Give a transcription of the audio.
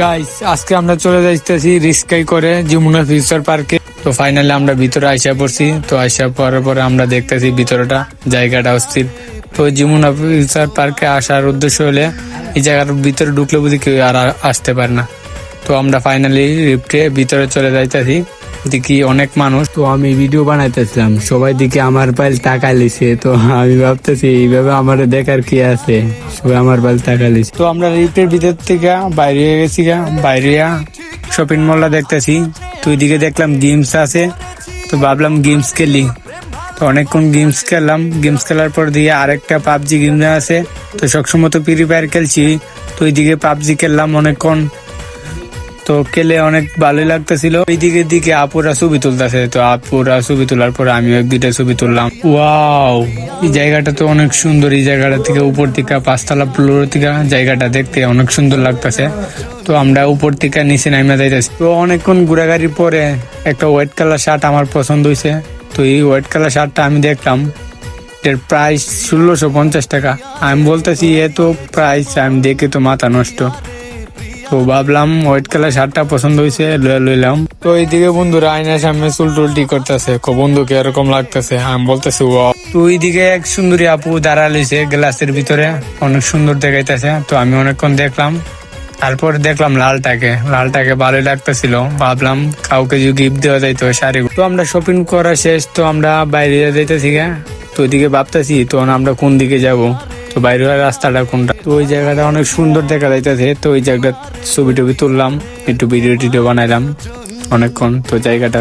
Guys আজকে আমরা চলে যাইতেছি রিস্কাই করে যমুনা ফিউচার পার্কে। তো ফাইনালি আমরা ভিতরে আইসা পড়ছি। তো আইসা পরে পরে আমরা দেখতেছি ভিতরটা জায়গাটা অস্থির। তো যমুনা ফিউচার পার্কে আসার উদ্দেশ্য হলে এই জায়গার ভিতরে ঢুকলে বুঝি কেউ আর আসতে পারে না। তো আমরা ফাইনালি লিফটে ভিতরে চলে যাইতেছি, দেখি অনেক মানুষ। তো আমি ভিডিও বানাইতেছিলাম, সবাই দিকে আমার পাইল টাকা লিছে। তো আমি ভাবতেছি এইভাবে আমার দেখার কি আছে, সবাই আমার পাইল টাকা লিছে। তো আমরা লিফটের ভিতর থেকে বাইরে গেছি, বাইরে শপিং মলটা দেখতেছি। তো ওইদিকে দেখলাম গেমস আছে, তো ভাবলাম গেমস খেলি। তো অনেকক্ষণ গেমস খেললাম, গেমস খেলার পর দিয়ে আরেকটা পাবজি গেম আছে। তো সবসময় তো ফ্রি ফায়ার খেলছি, তো ওইদিকে পাবজি খেললাম অনেকক্ষণ। তো খেলে অনেক ভালোই লাগতেছিল। ওইদিকে দিকে আপুরা ছবি তুলতেছে, তো আপুরা ছবি তোলার পর আমিও এক দুইটা ছবি তুললাম। ওয়াও, এই জায়গাটা তো অনেক সুন্দর। এই জায়গাটা থেকে উপর থেকে 5তলা ফ্লোর থেকে জায়গাটা দেখতে অনেক সুন্দর লাগতেছে। তো আমরা উপর থেকে নিচে নামে যাইতেছি। তো অনেকক্ষণ ঘোরাঘুরির পরে একটা হোয়াইট কালার শার্ট আমার পছন্দ হয়েছে। তো এই হোয়াইট কালার শার্টটা আমি দেখলাম, এর প্রাইস 1650 টাকা। আমি বলতেছি এত প্রাইস, আমি দেখে তো মাথা নষ্ট। তো ভাবলাম হোয়াইট কালার শার্টটা পছন্দ হয়েছে, লইলাম। তো এইদিকে বন্ধুরা আয়নার সামনে চুল টুল ঠিক করতেছে, বন্ধুকে এরকম লাগতেছে। আমি বলতেছি ওয়াও। তো ওইদিকে এক সুন্দরী আপু দাঁড়া লইছে গ্লাসের ভিতরে, অনেক সুন্দর দেখাইতেছে। তো আমি অনেকক্ষণ দেখলাম, তারপর দেখলাম লালটাকে ভালোই লাগতেছিল। ভাবলাম কাউকে যদি গিফট দেওয়া যাইতো শাড়ি। তো আমরা শপিং করা শেষ, তো আমরা বাইরে যাইতেছি। তো ওইদিকে ভাবতেছি তো আমরা কোন দিকে যাব, তো বাইরে রাস্তাটা কোনটা। তো ওই জায়গাটা অনেক সুন্দর দেখা যাইতেছে। তো ওই জায়গাটা ছবি টবি তুললাম, একটু ভিডিও টিডিও বানাইলাম অনেকক্ষণ। তো জায়গাটা